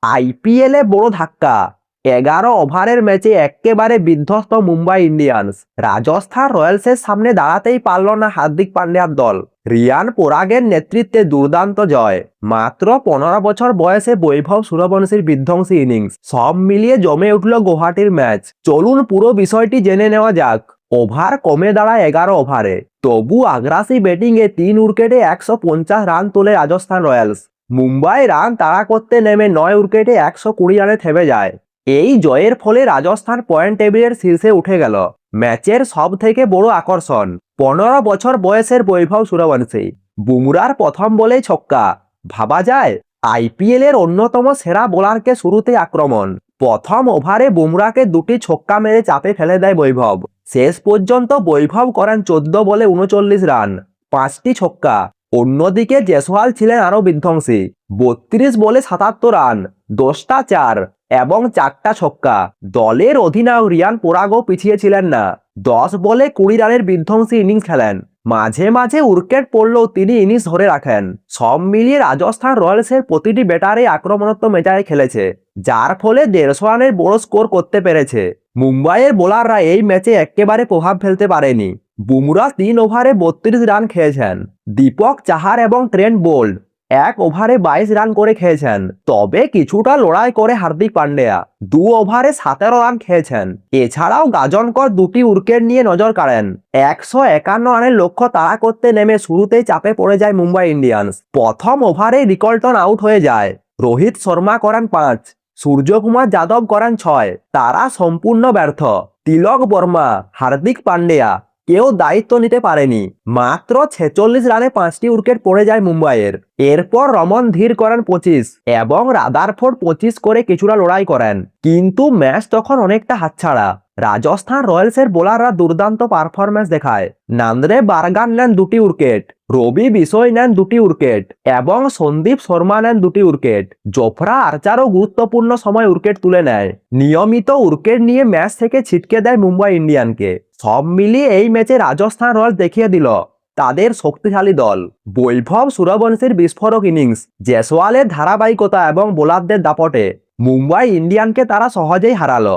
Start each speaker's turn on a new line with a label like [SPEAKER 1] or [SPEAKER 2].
[SPEAKER 1] আইপিএলে বড় ধাক্কা, 11 ওভারের ম্যাচে একেবারে বিধ্বস্ত মুম্বাই ইন্ডিয়ান্স। রাজস্থান রয়্যালসের সামনে দাঁড়াতেই পারল না হার্দিক পান্ডিয়ার দল। রিয়ান পরাগের নেতৃত্বে দুর্দান্ত জয়। মাত্র 15 বছর বয়সে বৈভব সূর্যবংশীর বিধ্বংসী ইনিংস, সব মিলিয়ে জমে উঠল গুয়াহাটির ম্যাচ। চলুন পুরো বিষয়টি জেনে নেওয়া যাক। ওভার কমে দাঁড়ায় 11 ওভারে, তবু আগ্রাসী ব্যাটিংয়ে 3 উইকেটে 150 রান তোলে রাজস্থান রয়্যালস। মুম্বাই রান তাড়া করতে নেমে 9 উইকেটে 120 রানে থেমে যায়। এই জয়ের ফলে রাজস্থান পয়েন্ট টেবিলের শীর্ষে উঠে গেল। ম্যাচের সব থেকে বড় আকর্ষণ, 15 বছর বয়সের বৈভব সূর্যবংশী। বুমরার প্রথম বলেই ছক্কা। ভাবা যায় আইপিএলের অন্যতম সেরা বোলারকে শুরুতে আক্রমণ। প্রথম ওভারে বুমরাকে 2টি ছক্কা মেরে চাপে ফেলে দেয় বৈভব। শেষ পর্যন্ত বৈভব করেন 14 বলে 39 রান, 5টি ছক্কা। অন্যদিকে জয়সওয়াল ছিলেন আরও বিধ্বংসী। 32 বলে 77 রান, 10টা 4 এবং 4টা ছক্কা। দলের অধিনায়ক রিয়ান পরাগও পিছিয়ে ছিলেন না। 10 বলে 20 রানের বিধ্বংসী ইনিংস খেলেন। মাঝে মাঝে উইকেট পড়লেও তিনি ইনিংস ধরে রাখেন। সব মিলিয়ে রাজস্থান রয়্যালসের প্রতিটি ব্যাটারে আক্রমণাত্মক মেজাজে খেলেছে, যার ফলে 150 রানের বড় স্কোর করতে পেরেছে। মুম্বাইয়ের বোলাররা এই ম্যাচে একেবারে প্রভাব ফেলতে পারেনি। বুমরা 3 ওভারে 32 রান খেয়েছেন। দীপক চাহার এবং ট্রেন্ট বোল্ট 1 ওভারে 22 রান করে খেয়েছেন। তবে কিছুটা লড়াই করে হার্দিক পান্ডিয়া 2 ওভারে 17 রান খেয়েছেন। এছাড়াও গাজনকর 2টি উইকেট নিয়ে নজর কাড়েন। 151 রানের লক্ষ্য তাড়া করতে নেমে শুরুতেই চাপে পড়ে যায় মুম্বাই ইন্ডিয়ান্স। প্রথম ওভারেই রিকলটন আউট হয়ে যায়। রোহিত শর্মা করেন 5, সূর্যকুমার যাদব করেন 6। তারা সম্পূর্ণ ব্যর্থ। তিলক বর্মা, হার্দিক পান্ডিয়া কেউ দায়িত্ব নিতে পারেনি। মাত্র 46 রানে 5টি উইকেট পড়ে যায় মুম্বাইয়ের। এরপর রমন ধীর করেন 25 এবং রাদারফোর্ড 25 করে কিছুটা লড়াই করেন। কিন্তু ম্যাচ তখন অনেকটা হাতছাড়া। রাজস্থান রয়্যালসের বোলাররা দুর্দান্ত পারফরম্যান্স দেখায়। নান্দ্রে বারগান নেন 2টি উইকেট, রবি বিশোই নেন 2টি উইকেট এবং সন্দীপ শর্মা নেন 2টি উইকেট। জোফরা আর্চারও গুরুত্বপূর্ণ সময় উইকেট তুলে নেয়। নিয়মিত উইকেট নিয়ে ম্যাচ থেকে ছিটকে দেয় মুম্বাই ইন্ডিয়ানকে। সব মিলিয়ে এই ম্যাচে রাজস্থান রয়্যালস দেখিয়ে দিল তাদের শক্তিশালী দল। বৈভব সূর্যবংশীর বিস্ফোরক ইনিংস, জয়সওয়ালের ধারাবাহিকতা এবং বোলারদের দাপটে মুম্বাই ইন্ডিয়ানকে তারা সহজেই হারালো।